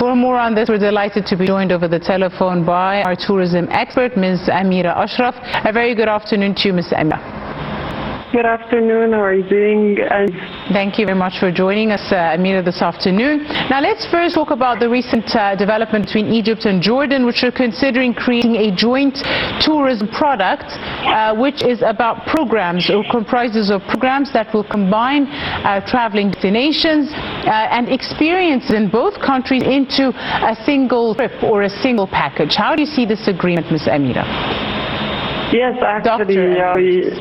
For more on this, we're delighted to be joined over the telephone by our tourism expert, Ms. Amira Ashraf. A very good afternoon to you, Ms. Amira. Good afternoon. How are you doing? Thank you very much for joining us, Amira, this afternoon. Now, let's first talk about the recent development between Egypt and Jordan, which are considering creating a joint tourism product, which is about programs or comprises of programs that will combine traveling destinations and experiences in both countries into a single trip or a single package. How do you see this agreement, Ms. Amira? Yes, actually,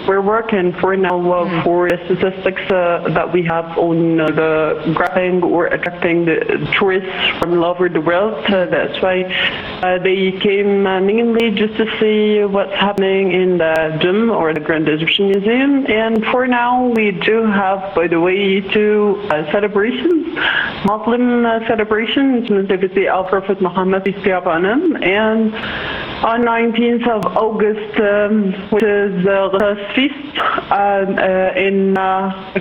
we're working for now for the statistics that we have on the grabbing or attracting the tourists from all over the world. That's why they came mainly just to see what's happening in the gym or the Grand Egyptian Museum. And for now, we do have, by the way, two celebrations, Muslim celebrations, Nativity of Prophet Muhammad, peace be upon him, and on 19th of August, which is the feast in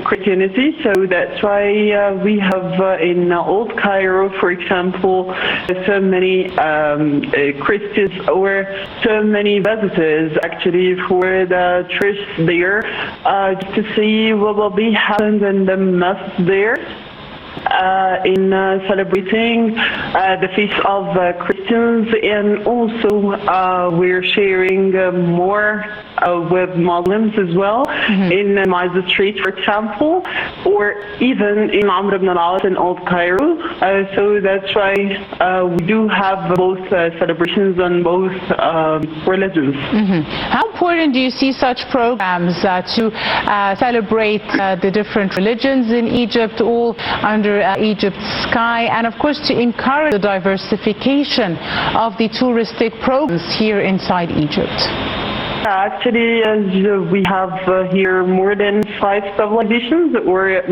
Christianity. So that's why we have in Old Cairo, for example, so many Christians or so many visitors actually for the church there to see what will be happening in the mosque there. In celebrating the feast of Christians, and also we're sharing more with Muslims as well in Maza Street, for example, or even in Amr ibn al-As in Old Cairo. So that's why we do have both celebrations on both religions. How important do you see such programs to celebrate the different religions in Egypt, all under Egypt's sky, and of course to encourage the diversification of the touristic programs here inside Egypt? Actually, we have here more than 5 civilizations, or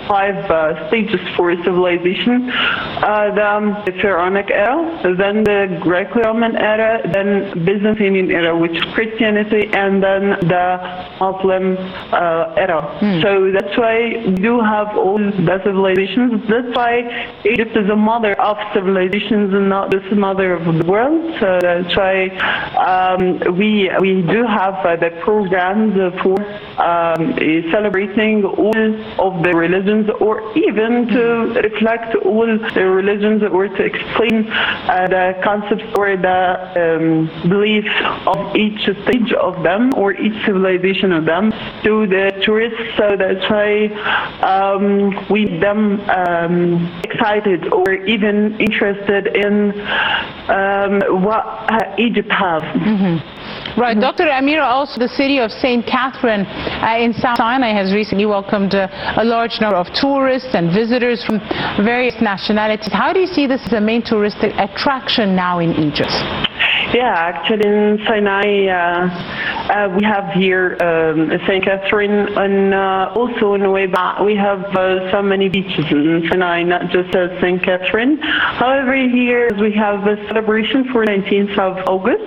5 stages for civilization. The Pharaonic era, then the Greco-Roman era, then Byzantine era, which is Christianity, and then the Muslim era. So that's why we do have all the civilizations. That's why Egypt is a mother of civilizations and not just a mother of the world. So that's why we do have the programs for celebrating all of the religions, or even to reflect all the religions, or to explain the concepts or the beliefs of each stage of them or each civilization of them to the tourists. So that's why we get them excited or even interested in what Egypt has. Right. Dr. Amira, also the city of St. Catherine in South Sinai has recently welcomed a large number of tourists and visitors from various nationalities. How do you see this as a main touristic attraction now in Egypt? Yeah, actually in Sinai we have here St. Catherine, and also in Nuweiba we have so many beaches in Sinai, not just St. Catherine. However, here we have a celebration for 19th of August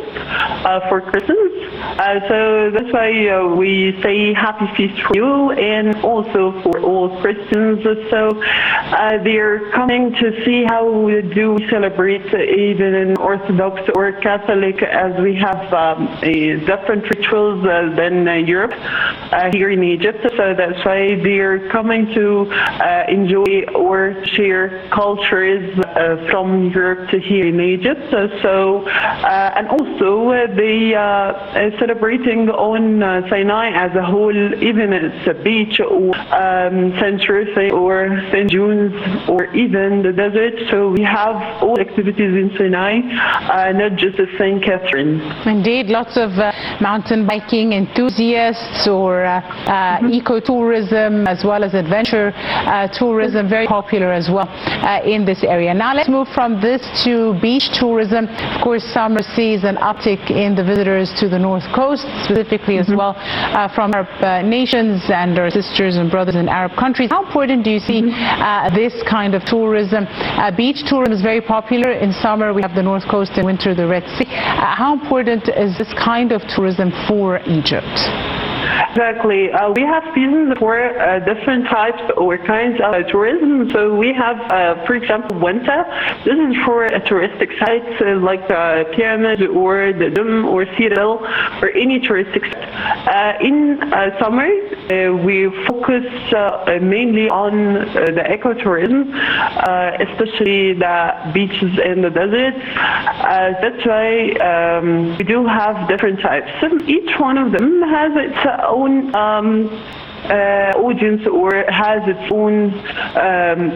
for Christmas. So that's why we say happy feast for you, and also for all Christians. So they're coming to see how we do celebrate even in Orthodox or Catholic, as we have different rituals than Europe here in Egypt. So that's why they're coming to enjoy or share cultures from Europe to here in Egypt. So and also they celebrating on Sinai as a whole, even it's a beach or St. Ruth or St. June's or even the desert. So we have all activities in Sinai, not just St. Catherine. Indeed, lots of mountain biking enthusiasts or ecotourism, as well as adventure tourism, very popular as well in this area. Now let's move from this to beach tourism. Of course, summer sees an uptick in the visitors to the north coast, specifically as well from Arab nations and our sisters and brothers in Arab countries. How important do you see this kind of tourism? Beach tourism is very popular. In summer we have the north coast, in winter the Red Sea. How important is this kind of tourism for Egypt? Exactly. We have seasons for different types or kinds of tourism. So we have, for example, winter. This is for touristic sites like the pyramid or the dome or citadel or any touristic site. In summer, we focus mainly on the ecotourism, especially the beaches and the deserts. That's why we do have different types. Each one of them has its own audience or has its own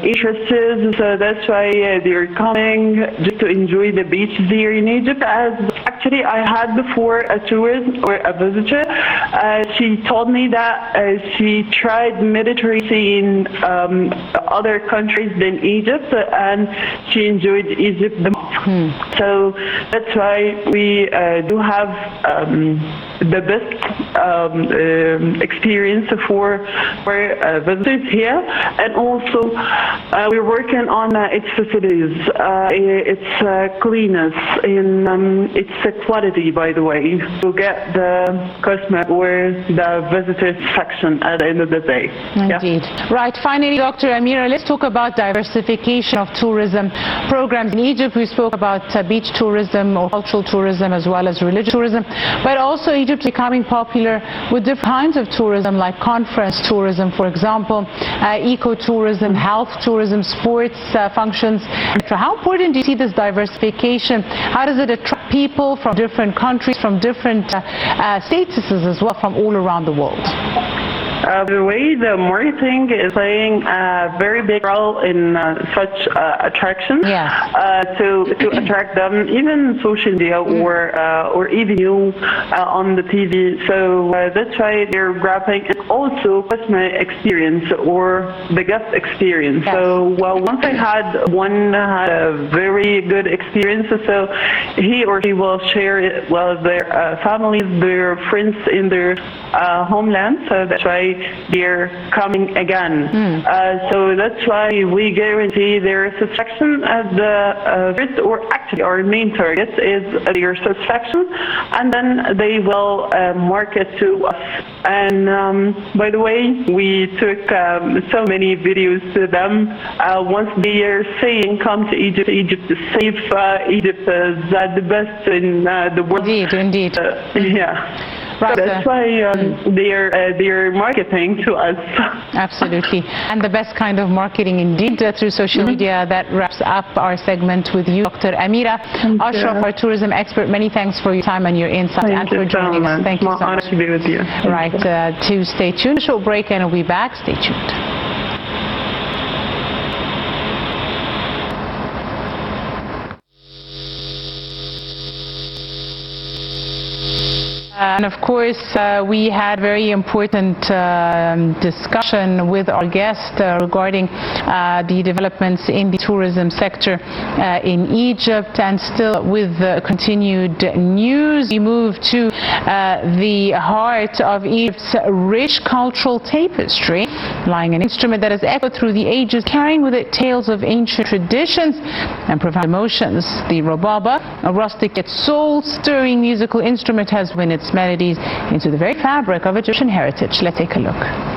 interests, so that's why they're coming just to enjoy the beach here in Egypt. As actually I had before a tourist or a visitor, she told me that she tried Mediterranean in other countries than Egypt, and she enjoyed Egypt the most. So that's why we do have the best experience for visitors here, and also we're working on its facilities, its cleanness, and its quality, by the way, to get the customer or the visitor satisfaction at the end of the day. Indeed. Yeah. Right. Finally, Dr. Amira, let's talk about diversification of tourism programs. In Egypt, we spoke about beach tourism or cultural tourism as well as religious tourism, but also Egypt is becoming popular with different kinds of tourism like conference tourism, for example, eco-tourism, health tourism, sports functions. How important do you see this diversification? How does it attract people from different countries, from different statuses as well, from all around the world? The way the marketing is playing a very big role in such attraction, to attract them, even social media or even you on the TV. So that's why they're grabbing, and also customer experience or the guest experience. Yes. So once I had one had a very good experience, so he or she will share it with their families, their friends in their homeland. So that's why they're coming again. So that's why we guarantee their satisfaction at the first, or actually our main target is their satisfaction, and then they will market to us. And by the way, we took so many videos to them. Once they are saying, come to Egypt, Egypt is safe, Egypt is the best in the world. Indeed. Yeah. Right. So that's why they're marketing to us. Absolutely. And the best kind of marketing indeed through social media. That wraps up our segment with you, Dr. Amira. Ashraf, our tourism expert, many thanks for your time and your insight and for joining us. Thank you so much. To be with you. Right. To stay tuned. A short break and we'll be back. Stay tuned. And of course, we had very important discussion with our guest regarding the developments in the tourism sector in Egypt. And still with continued news, we move to the heart of Egypt's rich cultural tapestry, lying an instrument that has echoed through the ages, carrying with it tales of ancient traditions and profound emotions. The Rababa, a rustic yet soul-stirring musical instrument, has woven its melodies into the very fabric of Egyptian heritage. Let's take a look.